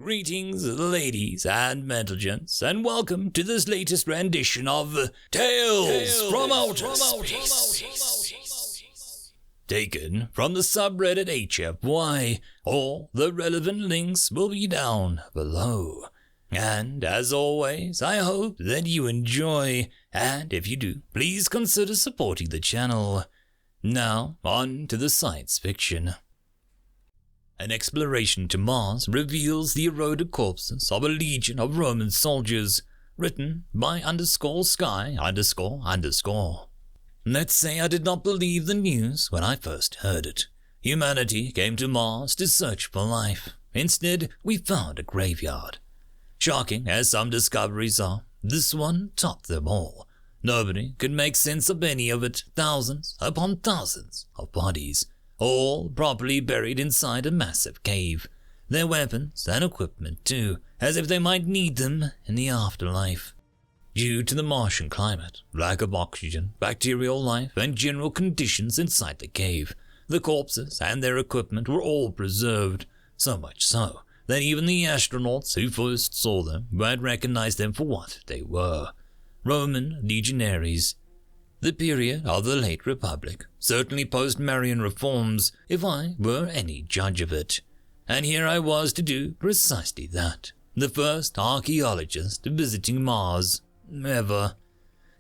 Greetings, ladies and gentlemen, and welcome to this latest rendition of Tales from Outer Space. Taken from the subreddit HFY. All the relevant links will be down below. And as always, I hope that you enjoy, and if you do, please consider supporting the channel. Now, on to the science fiction. An exploration to Mars reveals the eroded corpses of a legion of Roman soldiers, written by _Sky__. Let's say I did not believe the news when I first heard it. Humanity came to Mars to search for life. Instead, we found a graveyard. Shocking as some discoveries are, this one topped them all. Nobody could make sense of any of it. Thousands upon thousands of bodies, all properly buried inside a massive cave. Their weapons and equipment too, as if they might need them in the afterlife. Due to the Martian climate, lack of oxygen, bacterial life, and general conditions inside the cave, the corpses and their equipment were all preserved, so much so that even the astronauts who first saw them had recognized them for what they were: Roman legionaries. The period of the late Republic, certainly post-Marian reforms, if I were any judge of it. And here I was to do precisely that, the first archaeologist visiting Mars ever.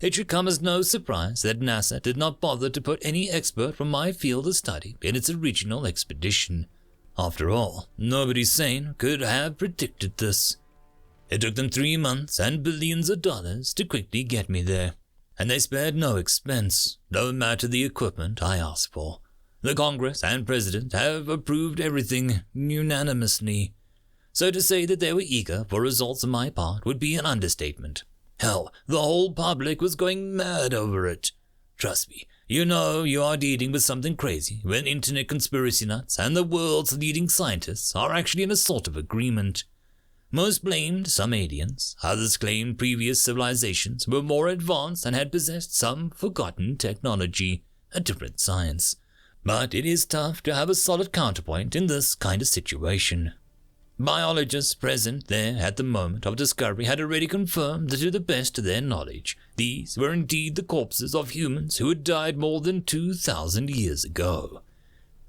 It should come as no surprise that NASA did not bother to put any expert from my field of study in its original expedition. After all, nobody sane could have predicted this. It took them 3 months and billions of dollars to quickly get me there. And they spared no expense, no matter the equipment I asked for. The Congress and President have approved everything unanimously. So to say that they were eager for results on my part would be an understatement. Hell, the whole public was going mad over it. Trust me, you know you are dealing with something crazy when internet conspiracy nuts and the world's leading scientists are actually in a sort of agreement. Most blamed some aliens, others claimed previous civilizations were more advanced and had possessed some forgotten technology, a different science. But it is tough to have a solid counterpoint in this kind of situation. Biologists present there at the moment of discovery had already confirmed that to the best of their knowledge, these were indeed the corpses of humans who had died more than 2,000 years ago.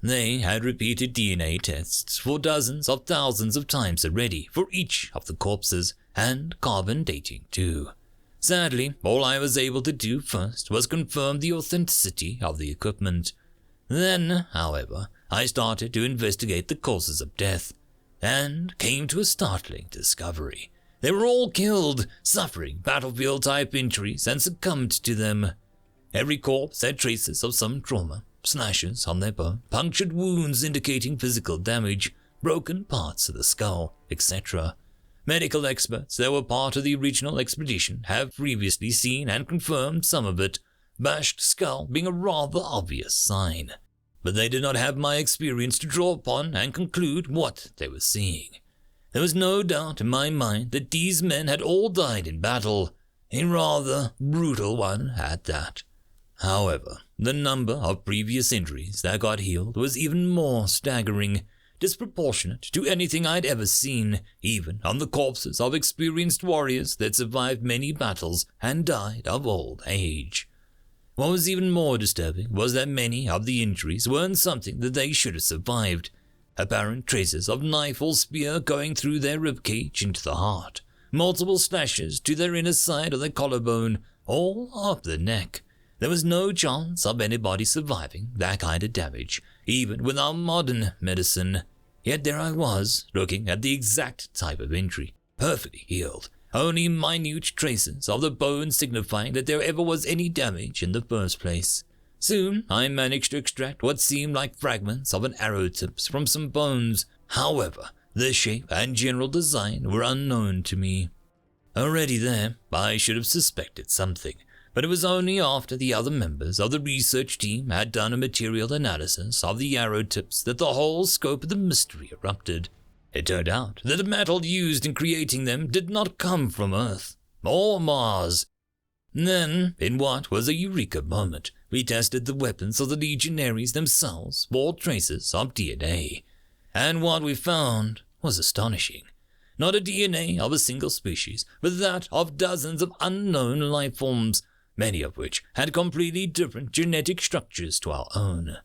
They had repeated DNA tests for dozens of thousands of times already for each of the corpses, and carbon dating too. Sadly, all I was able to do first was confirm the authenticity of the equipment. Then, however, I started to investigate the causes of death, and came to a startling discovery. They were all killed, suffering battlefield-type injuries, and succumbed to them. Every corpse had traces of some trauma. Slashes on their bone, punctured wounds indicating physical damage, broken parts of the skull, etc. Medical experts that were part of the original expedition have previously seen and confirmed some of it, bashed skull being a rather obvious sign. But they did not have my experience to draw upon and conclude what they were seeing. There was no doubt in my mind that these men had all died in battle, a rather brutal one at that. However, the number of previous injuries that got healed was even more staggering, disproportionate to anything I'd ever seen, even on the corpses of experienced warriors that survived many battles and died of old age. What was even more disturbing was that many of the injuries weren't something that they should have survived. Apparent traces of knife or spear going through their ribcage into the heart, multiple slashes to their inner side of their collarbone, all up the neck. There was no chance of anybody surviving that kind of damage, even with our modern medicine. Yet there I was, looking at the exact type of injury, perfectly healed, only minute traces of the bone signifying that there ever was any damage in the first place. Soon I managed to extract what seemed like fragments of an arrow tips from some bones. However, the shape and general design were unknown to me. Already there, I should have suspected something. But it was only after the other members of the research team had done a material analysis of the arrow tips that the whole scope of the mystery erupted. It turned out that the metal used in creating them did not come from Earth or Mars. Then, in what was a eureka moment, we tested the weapons of the legionaries themselves for traces of DNA. And what we found was astonishing. not a DNA of a single species, but that of dozens of unknown life forms, many of which had completely different genetic structures to our own.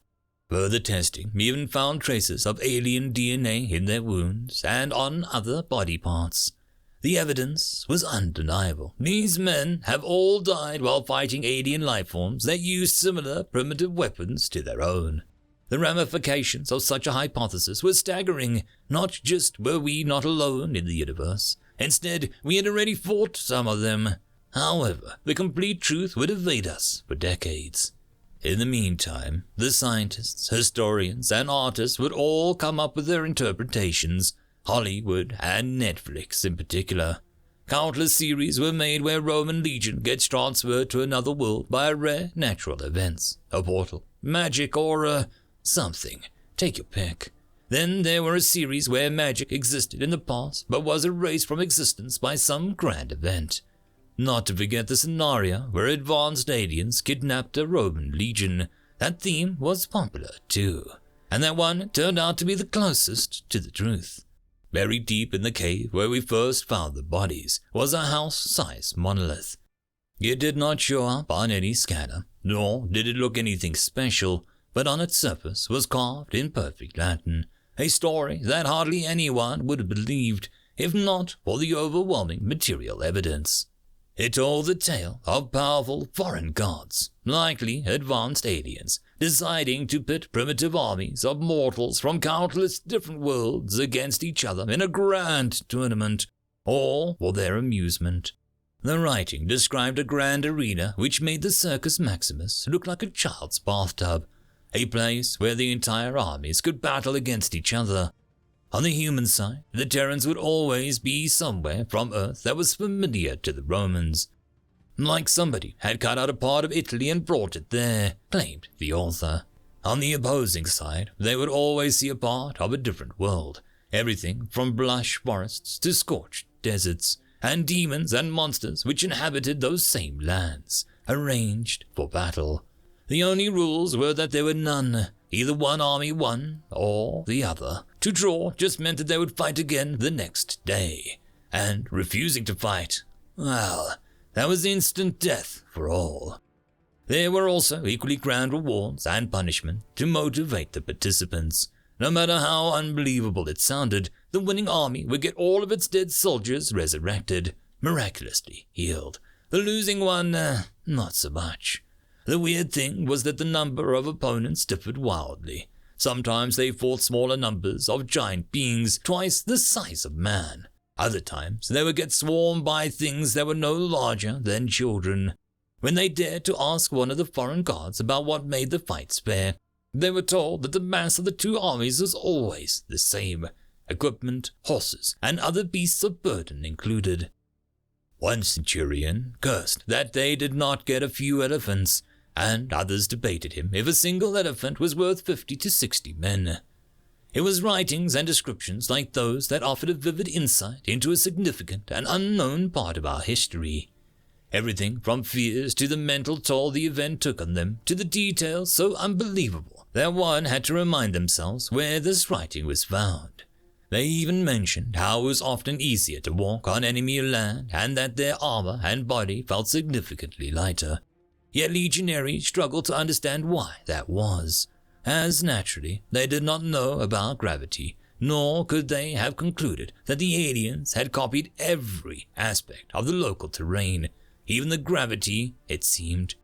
Further testing even found traces of alien DNA in their wounds and on other body parts. The evidence was undeniable. These men have all died while fighting alien life forms that used similar primitive weapons to their own. The ramifications of such a hypothesis were staggering. Not just were we not alone in the universe, instead we had already fought some of them. However, the complete truth would evade us for decades. In the meantime, the scientists, historians, and artists would all come up with their interpretations, Hollywood and Netflix in particular. Countless series were made where Roman legion gets transferred to another world by a rare natural events, a portal, magic, or something. Take your pick. Then there were a series where magic existed in the past but was erased from existence by some grand event. Not to forget the scenario where advanced aliens kidnapped a Roman legion. That theme was popular too, and that one turned out to be the closest to the truth. Buried deep in the cave where we first found the bodies was a house-sized monolith. It did not show up on any scanner, nor did it look anything special, but on its surface was carved in perfect Latin, a story that hardly anyone would have believed, if not for the overwhelming material evidence. It told the tale of powerful foreign gods, likely advanced aliens, deciding to pit primitive armies of mortals from countless different worlds against each other in a grand tournament, all for their amusement. The writing described a grand arena which made the Circus Maximus look like a child's bathtub, a place where the entire armies could battle against each other. On the human side, the Terrans would always be somewhere from Earth that was familiar to the Romans. Like somebody had cut out a part of Italy and brought it there, claimed the author. On the opposing side, they would always see a part of a different world, everything from blush forests to scorched deserts, and demons and monsters which inhabited those same lands, arranged for battle. The only rules were that there were none. Either one army won, or the other. To draw just meant that they would fight again the next day. And refusing to fight, well, that was instant death for all. There were also equally grand rewards and punishment to motivate the participants. No matter how unbelievable it sounded, the winning army would get all of its dead soldiers resurrected, miraculously healed. The losing one, not so much. The weird thing was that the number of opponents differed wildly. Sometimes they fought smaller numbers of giant beings twice the size of man. Other times they would get swarmed by things that were no larger than children. When they dared to ask one of the foreign gods about what made the fights fair, they were told that the mass of the two armies was always the same, equipment, horses, and other beasts of burden included. One centurion cursed that they did not get a few elephants, and others debated him if a single elephant was worth 50 to 60 men. It was writings and descriptions like those that offered a vivid insight into a significant and unknown part of our history. Everything from fears to the mental toll the event took on them, to the details so unbelievable that one had to remind themselves where this writing was found. They even mentioned how it was often easier to walk on enemy land and that their armor and body felt significantly lighter. Yet legionaries struggled to understand why that was, as naturally they did not know about gravity, nor could they have concluded that the aliens had copied every aspect of the local terrain, even the gravity, it seemed.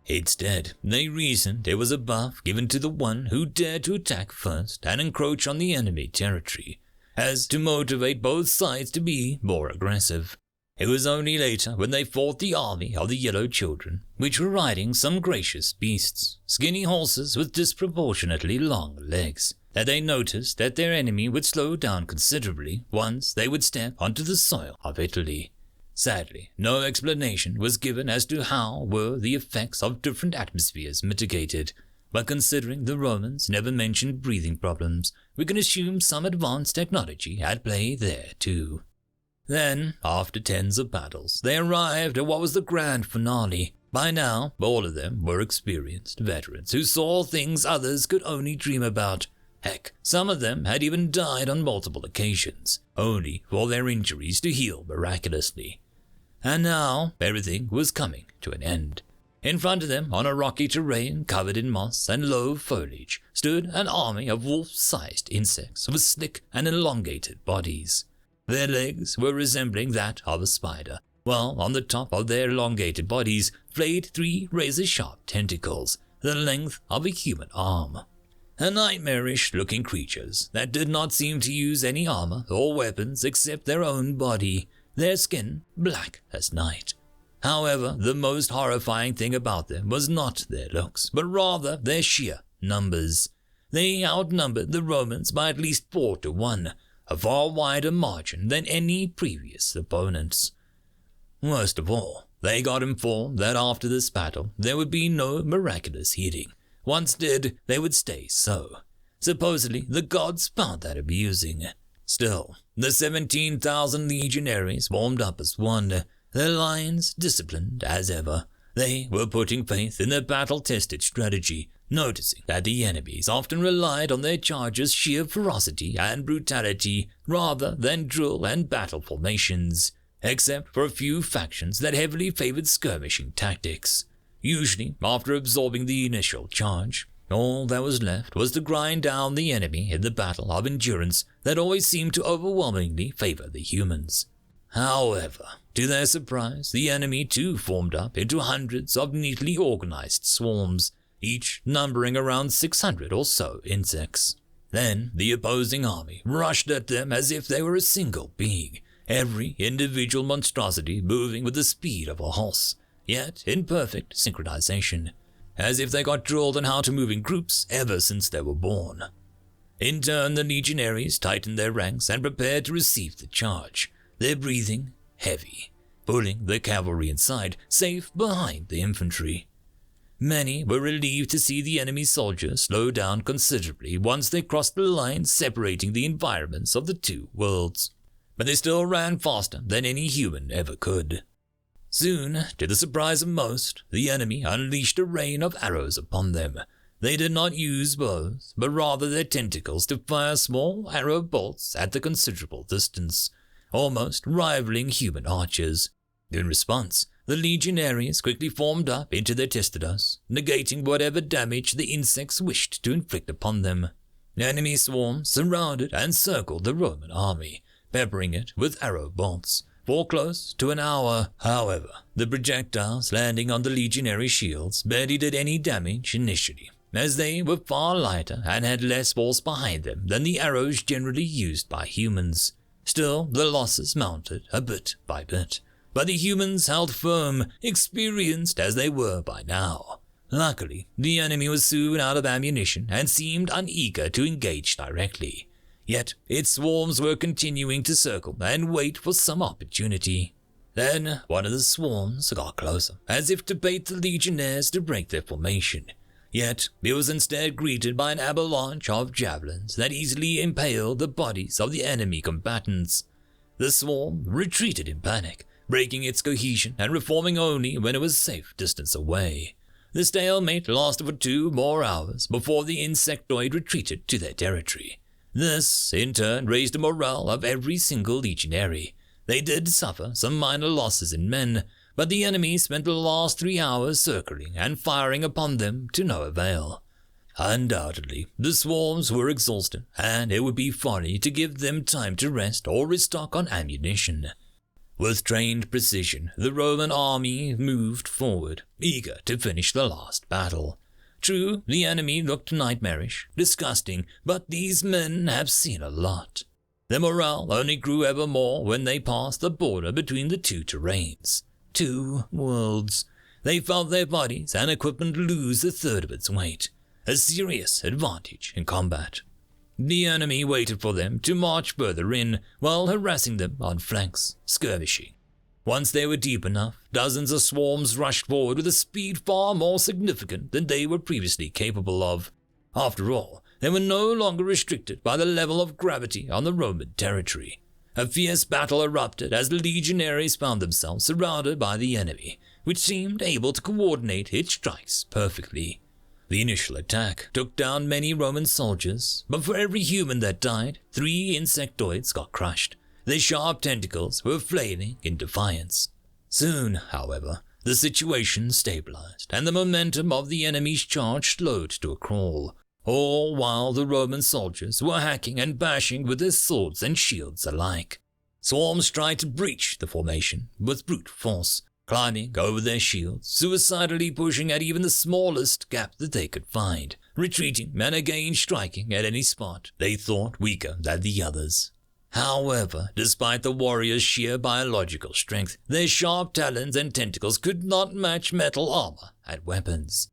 Instead, they reasoned it was a buff given to the one who dared to attack first and encroach on the enemy territory, as to motivate both sides to be more aggressive. It was only later when they fought the army of the Yellow Children, which were riding some gracious beasts, skinny horses with disproportionately long legs, that they noticed that their enemy would slow down considerably once they would step onto the soil of Italy. Sadly, no explanation was given as to how were the effects of different atmospheres mitigated, but considering the Romans never mentioned breathing problems, we can assume some advanced technology at play there too. Then, after tens of battles, they arrived at what was the grand finale. By now, all of them were experienced veterans who saw things others could only dream about, Heck, some of them had even died on multiple occasions, only for their injuries to heal miraculously. And now everything was coming to an end. In front of them, on a rocky terrain covered in moss and low foliage, stood an army of wolf-sized insects with slick and elongated bodies. Their legs were resembling that of a spider, while on the top of their elongated bodies flayed 3 razor-sharp tentacles, the length of a human arm. Nightmarish-looking creatures that did not seem to use any armor or weapons except their own body, their skin black as night. However, the most horrifying thing about them was not their looks, but rather their sheer numbers. They outnumbered the Romans by at least 4 to 1, a far wider margin than any previous opponents. Worst of all, they got informed that after this battle there would be no miraculous healing. Once dead, they would stay so. Supposedly, the gods found that amusing. Still, the 17,000 legionaries formed up as one, their lines disciplined as ever. They were putting faith in their battle-tested strategy, noticing that the enemies often relied on their charges' sheer ferocity and brutality rather than drill and battle formations, except for a few factions that heavily favored skirmishing tactics. Usually, after absorbing the initial charge, all that was left was to grind down the enemy in the battle of endurance that always seemed to overwhelmingly favor the humans. However, to their surprise, the enemy too formed up into hundreds of neatly organized swarms, each numbering around 600 or so insects. Then the opposing army rushed at them as if they were a single being, every individual monstrosity moving with the speed of a horse, yet in perfect synchronization, as if they got drilled on how to move in groups ever since they were born. In turn, the legionaries tightened their ranks and prepared to receive the charge, their breathing heavy, pulling the cavalry inside, safe behind the infantry. Many were relieved to see the enemy soldiers slow down considerably once they crossed the line separating the environments of the 2 worlds, but they still ran faster than any human ever could. Soon, to the surprise of most, the enemy unleashed a rain of arrows upon them. They did not use bows, but rather their tentacles to fire small arrow bolts at a considerable distance, almost rivaling human archers. In response, the legionaries quickly formed up into their testados, negating whatever damage the insects wished to inflict upon them. Enemy swarms surrounded and circled the Roman army, peppering it with arrow bolts. For close to an hour, however, the projectiles landing on the legionary shields barely did any damage initially, as they were far lighter and had less force behind them than the arrows generally used by humans. Still, the losses mounted a bit by bit, but the humans held firm, experienced as they were by now. Luckily, the enemy was soon out of ammunition and seemed uneager to engage directly. Yet its swarms were continuing to circle and wait for some opportunity. Then one of the swarms got closer, as if to bait the legionnaires to break their formation. Yet it was instead greeted by an avalanche of javelins that easily impaled the bodies of the enemy combatants. The swarm retreated in panic, breaking its cohesion and reforming only when it was a safe distance away. The stalemate lasted for 2 more hours before the insectoid retreated to their territory. This, in turn, raised the morale of every single legionary. They did suffer some minor losses in men, but the enemy spent the last 3 hours circling and firing upon them to no avail. Undoubtedly, the swarms were exhausted, and it would be folly to give them time to rest or restock on ammunition. With trained precision, the Roman army moved forward, eager to finish the last battle. True, the enemy looked nightmarish, disgusting, but these men have seen a lot. Their morale only grew ever more when they passed the border between the 2 terrains. 2 worlds. They felt their bodies and equipment lose a third of its weight, a serious advantage in combat. The enemy waited for them to march further in while harassing them on flanks, skirmishing. Once they were deep enough, dozens of swarms rushed forward with a speed far more significant than they were previously capable of. After all, they were no longer restricted by the level of gravity on the Roman territory. A fierce battle erupted as the legionaries found themselves surrounded by the enemy, which seemed able to coordinate its strikes perfectly. The initial attack took down many Roman soldiers, but for every human that died, 3 insectoids got crushed. Their sharp tentacles were flailing in defiance. Soon, however, the situation stabilized, and the momentum of the enemy's charge slowed to a crawl, all while the Roman soldiers were hacking and bashing with their swords and shields alike. Swarms tried to breach the formation with brute force, climbing over their shields, suicidally pushing at even the smallest gap that they could find, retreating and again striking at any spot they thought weaker than the others. However, despite the warriors' sheer biological strength, their sharp talons and tentacles could not match metal armor and weapons.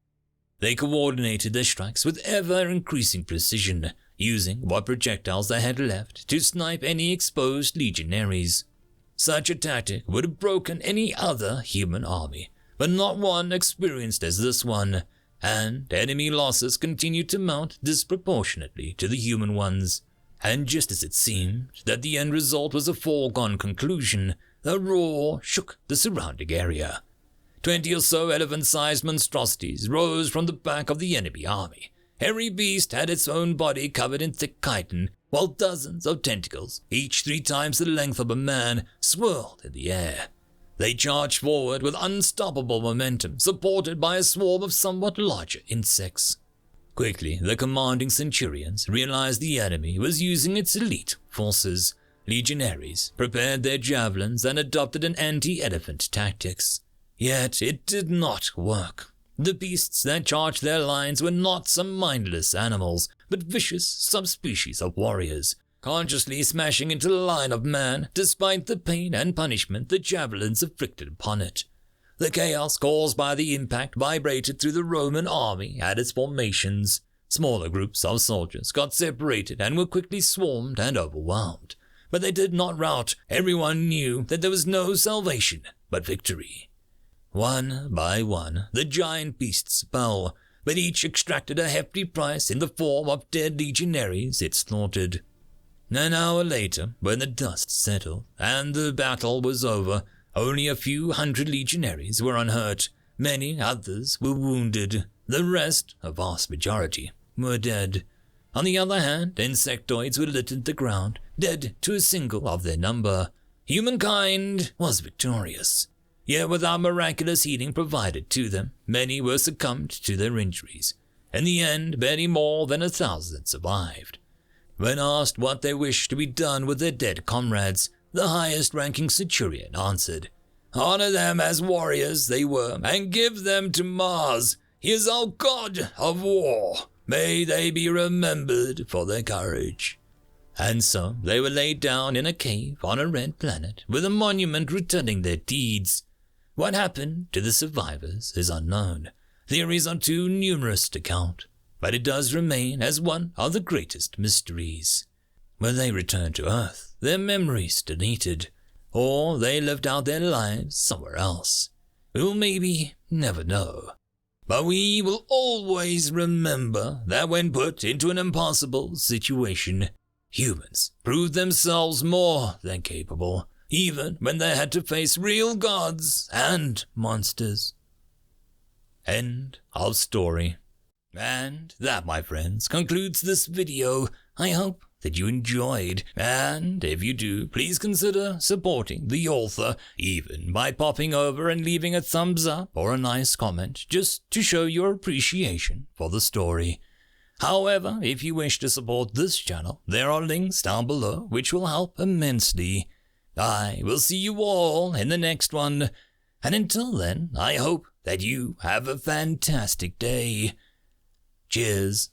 They coordinated their strikes with ever-increasing precision, using what projectiles they had left to snipe any exposed legionaries. Such a tactic would have broken any other human army, but not one experienced as this one, and enemy losses continued to mount disproportionately to the human ones. And just as it seemed that the end result was a foregone conclusion, a roar shook the surrounding area. 20 or so elephant-sized monstrosities rose from the back of the enemy army. Every beast had its own body covered in thick chitin, while dozens of tentacles, each 3 times the length of a man, swirled in the air. They charged forward with unstoppable momentum, supported by a swarm of somewhat larger insects. Quickly, the commanding centurions realized the enemy was using its elite forces. Legionaries prepared their javelins and adopted an anti-elephant tactics. Yet it did not work. The beasts that charged their lines were not some mindless animals, but vicious subspecies of warriors, consciously smashing into the line of man despite the pain and punishment the javelins inflicted upon it. The chaos caused by the impact vibrated through the Roman army at its formations. Smaller groups of soldiers got separated and were quickly swarmed and overwhelmed. But they did not rout. Everyone knew that there was no salvation but victory. One by one, the giant beasts fell, but each extracted a hefty price in the form of dead legionaries it slaughtered. An hour later, when the dust settled and the battle was over, only a few hundred legionaries were unhurt. Many others were wounded. The rest, a vast majority, were dead. On the other hand, insectoids were littered the ground, dead to a single of their number. Humankind was victorious. Yet without miraculous healing provided to them, many were succumbed to their injuries. In the end, barely more than 1,000 survived. When asked what they wished to be done with their dead comrades, the highest-ranking centurion answered, "Honor them as warriors they were, and give them to Mars. He is our god of war. May they be remembered for their courage." And so they were laid down in a cave on a red planet, with a monument retelling their deeds. What happened to the survivors is unknown. Theories are too numerous to count, but it does remain as one of the greatest mysteries. When they returned to Earth, their memories deleted, or they lived out their lives somewhere else. We will maybe never know. But we will always remember that when put into an impossible situation, humans proved themselves more than capable, even when they had to face real gods and monsters. End of story. And that, my friends, concludes this video. I hope that you enjoyed, and if you do, please consider supporting the author, even by popping over and leaving a thumbs up or a nice comment, just to show your appreciation for the story. However, if you wish to support this channel, there are links down below which will help immensely. I will see you all in the next one, and until then, I hope that you have a fantastic day. Cheers.